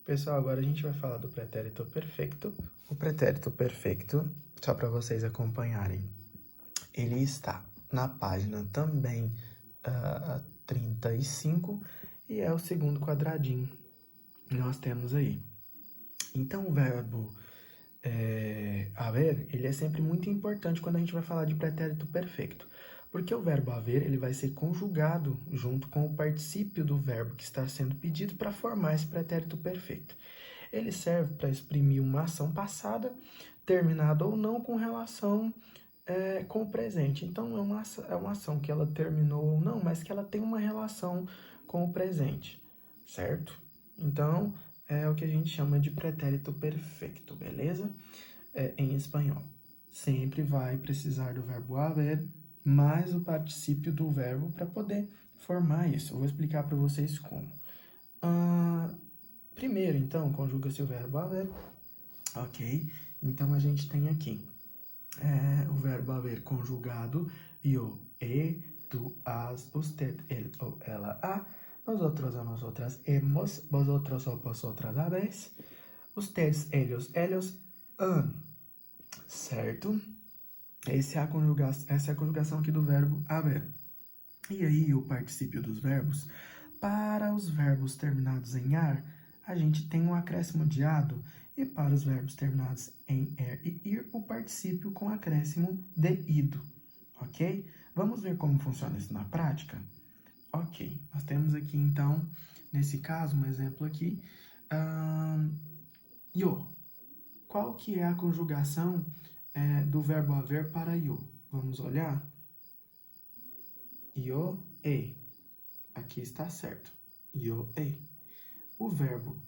Pessoal, agora a gente vai falar do pretérito perfeito. O pretérito perfeito, só para vocês acompanharem, ele está na página também 35 e é o segundo quadradinho que nós temos aí. Então, o verbo haver, ele é sempre muito importante quando a gente vai falar de pretérito perfeito. Porque o verbo haver, ele vai ser conjugado junto com o particípio do verbo que está sendo pedido para formar esse pretérito perfeito. Ele serve para exprimir uma ação passada, terminada ou não, com relação com o presente. Então, é uma ação que ela terminou ou não, mas que ela tem uma relação com o presente, certo? Então, é o que a gente chama de pretérito perfeito, beleza? Em espanhol. Sempre vai precisar do verbo haver mais o particípio do verbo para poder formar isso. Eu vou explicar para vocês como. Primeiro, então, conjuga-se o verbo haver, ok? Então, a gente tem aqui o verbo haver conjugado, yo, tu, has, usted, él o ela, ha, nosotros o nosotras hemos, vosotros o vosotras habéis, ustedes, ellos, han, certo? Essa é a conjugação aqui do verbo haver. E aí, o particípio dos verbos. Para os verbos terminados em ar, a gente tem um acréscimo de ado, e para os verbos terminados em er e ir, o particípio com acréscimo de ido, ok? Vamos ver como funciona isso na prática? Ok, nós temos aqui, então, nesse caso, um exemplo aqui, yo. Qual que é a conjugação do verbo haver para yo? Vamos olhar? Yo, e. Aqui está certo. Yo, e. O verbo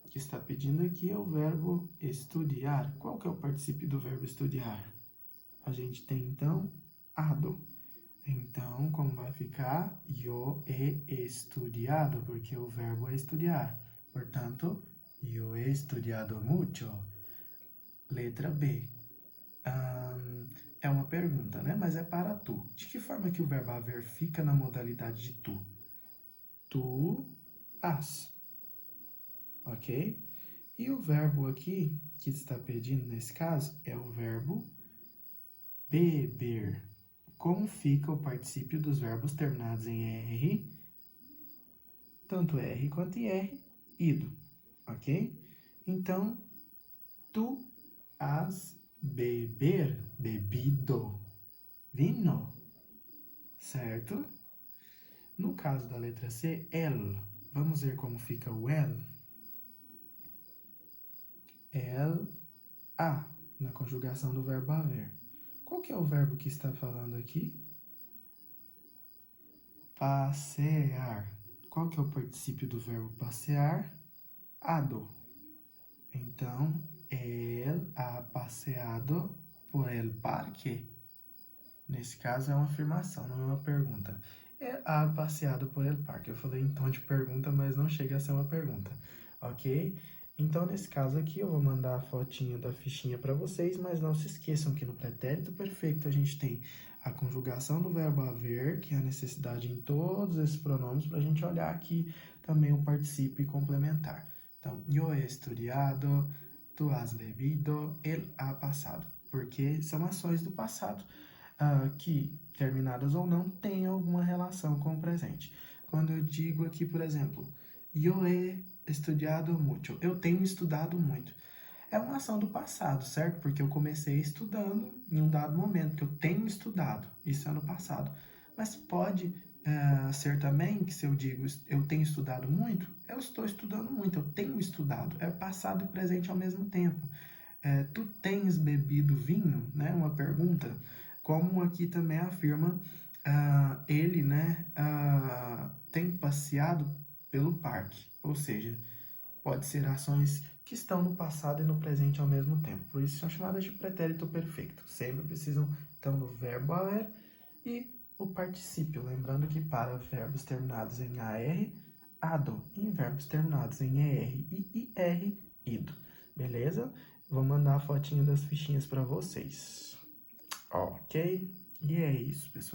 que está pedindo aqui é o verbo estudar. Qual que é o particípio do verbo estudar? A gente tem, então, ado. Então, como vai ficar? Yo he estudiado, porque o verbo é estudar. Portanto, yo he estudiado mucho. Letra B. É uma pergunta, né? Mas é para tu. De que forma que o verbo haver fica na modalidade de tu? Tu, has. Ok? E o verbo aqui, que está pedindo nesse caso, é o verbo beber. Como fica o particípio dos verbos terminados em R, tanto R quanto IR, ido. Ok? Então, tu has bebido vino, certo? No caso da letra C, el. Vamos ver como fica o el. El, a, na conjugação do verbo haver. Qual que é o verbo que está falando aqui? Passear. Qual que é o particípio do verbo passear? Ado. Então, él ha passeado por el parque. Nesse caso é uma afirmação, não é uma pergunta. Él ha passeado por el parque. Eu falei em tom de pergunta, mas não chega a ser uma pergunta, ok? Então, nesse caso aqui, eu vou mandar a fotinha da fichinha para vocês, mas não se esqueçam que no pretérito perfeito a gente tem a conjugação do verbo haver, que é a necessidade em todos esses pronomes, para a gente olhar aqui também o particípio complementar. Então, yo he estudiado, tu has bebido, él ha pasado, porque são ações do passado que, terminadas ou não, têm alguma relação com o presente. Quando eu digo aqui, por exemplo, yo he estudiado mucho, eu tenho estudado muito. É uma ação do passado, certo? Porque eu comecei estudando em um dado momento, que eu tenho estudado, isso é no passado. Mas pode ser também que se eu digo eu tenho estudado muito, eu estou estudando muito, eu tenho estudado. É passado e presente ao mesmo tempo. Tu tens bebido vinho? Né? Uma pergunta. Como aqui também afirma, ele, né, tem passeado pelo parque. Ou seja, pode ser ações que estão no passado e no presente ao mesmo tempo. Por isso são chamadas de pretérito perfeito. Sempre precisam, então, do verbo haver e o particípio. Lembrando que para verbos terminados em AR, ado. E em verbos terminados em ER e IR, ido. Beleza? Vou mandar a fotinha das fichinhas para vocês. Ok? E é isso, pessoal.